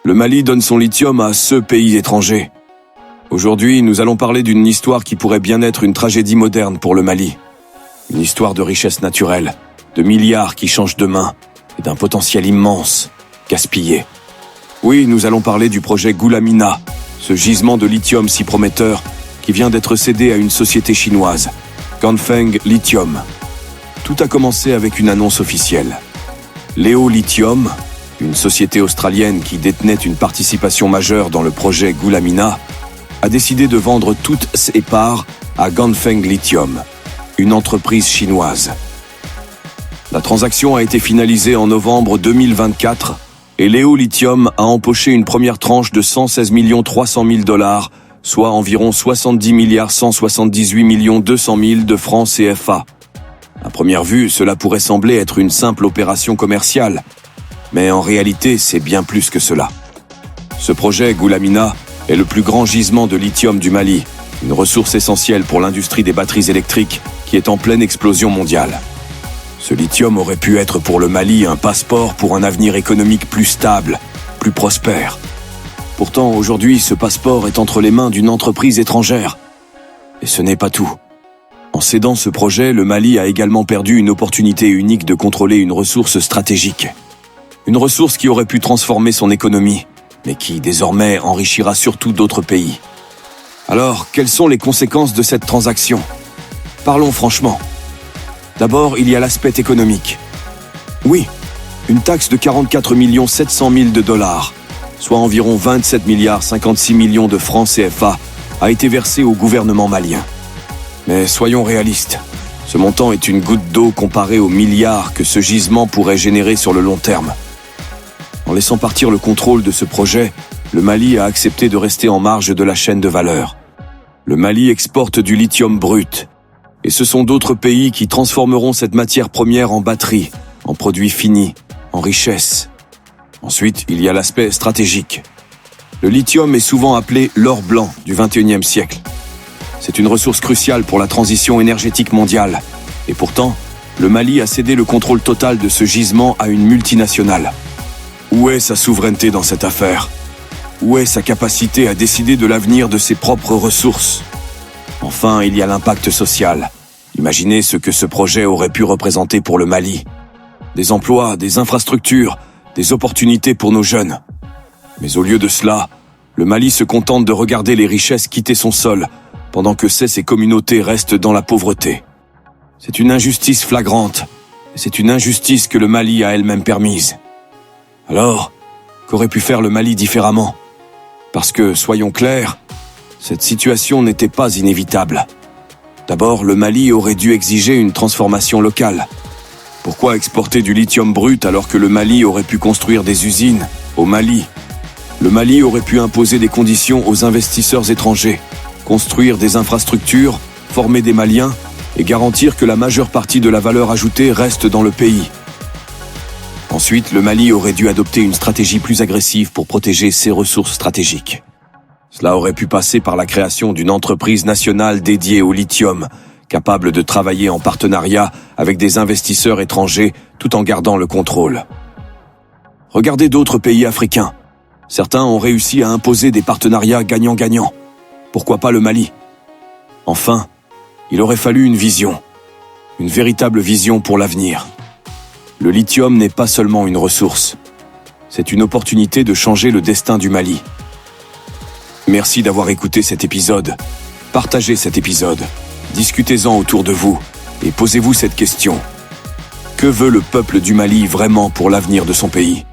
Le Mali donne son lithium à ce pays étranger. Aujourd'hui, nous allons parler d'une histoire qui pourrait bien être une tragédie moderne pour le Mali. Une histoire de richesse naturelle, de milliards qui changent de main, et d'un potentiel immense, gaspillé. Oui, nous allons parler du projet Goulamina, ce gisement de lithium si prometteur qui vient d'être cédé à une société chinoise, Ganfeng Lithium. Tout a commencé avec une annonce officielle. Leo Lithium, une société australienne qui détenait une participation majeure dans le projet Goulamina, a décidé de vendre toutes ses parts à Ganfeng Lithium, une entreprise chinoise. La transaction a été finalisée en novembre 2024 et Leo Lithium a empoché une première tranche de 116 300 000 $, soit environ 70 178 200 000 de francs CFA. À première vue, cela pourrait sembler être une simple opération commerciale, mais en réalité, c'est bien plus que cela. Ce projet Goulamina est le plus grand gisement de lithium du Mali, une ressource essentielle pour l'industrie des batteries électriques qui est en pleine explosion mondiale. Ce lithium aurait pu être pour le Mali un passeport pour un avenir économique plus stable, plus prospère. Pourtant, aujourd'hui, ce passeport est entre les mains d'une entreprise étrangère. Et ce n'est pas tout. En cédant ce projet, le Mali a également perdu une opportunité unique de contrôler une ressource stratégique. Une ressource qui aurait pu transformer son économie, mais qui, désormais, enrichira surtout d'autres pays. Alors, quelles sont les conséquences de cette transaction ? Parlons franchement. D'abord, il y a l'aspect économique. Oui, une taxe de 44 700 000 $, soit environ 27 56 millions de francs CFA, a été versée au gouvernement malien. Mais soyons réalistes, ce montant est une goutte d'eau comparé aux milliards que ce gisement pourrait générer sur le long terme. En laissant partir le contrôle de ce projet, le Mali a accepté de rester en marge de la chaîne de valeur. Le Mali exporte du lithium brut, et ce sont d'autres pays qui transformeront cette matière première en batterie, en produits finis, en richesse. Ensuite, il y a l'aspect stratégique. Le lithium est souvent appelé l'or blanc du XXIe siècle. C'est une ressource cruciale pour la transition énergétique mondiale. Et pourtant, le Mali a cédé le contrôle total de ce gisement à une multinationale. Où est sa souveraineté dans cette affaire ? Où est sa capacité à décider de l'avenir de ses propres ressources ? Enfin, il y a l'impact social. Imaginez ce que ce projet aurait pu représenter pour le Mali. Des emplois, des infrastructures, des opportunités pour nos jeunes. Mais au lieu de cela, le Mali se contente de regarder les richesses quitter son sol, pendant que ces communautés restent dans la pauvreté. C'est une injustice flagrante, et c'est une injustice que le Mali a elle-même permise. Alors, qu'aurait pu faire le Mali différemment ? Parce que, soyons clairs, cette situation n'était pas inévitable. D'abord, le Mali aurait dû exiger une transformation locale. Pourquoi exporter du lithium brut alors que le Mali aurait pu construire des usines au Mali ? Le Mali aurait pu imposer des conditions aux investisseurs étrangers, construire des infrastructures, former des Maliens et garantir que la majeure partie de la valeur ajoutée reste dans le pays. Ensuite, le Mali aurait dû adopter une stratégie plus agressive pour protéger ses ressources stratégiques. Cela aurait pu passer par la création d'une entreprise nationale dédiée au lithium, capable de travailler en partenariat avec des investisseurs étrangers tout en gardant le contrôle. Regardez d'autres pays africains. Certains ont réussi à imposer des partenariats gagnant-gagnant. Pourquoi pas le Mali ? Enfin, il aurait fallu une vision. Une véritable vision pour l'avenir. Le lithium n'est pas seulement une ressource. C'est une opportunité de changer le destin du Mali. Merci d'avoir écouté cet épisode. Partagez cet épisode. Discutez-en autour de vous et posez-vous cette question. Que veut le peuple du Mali vraiment pour l'avenir de son pays ?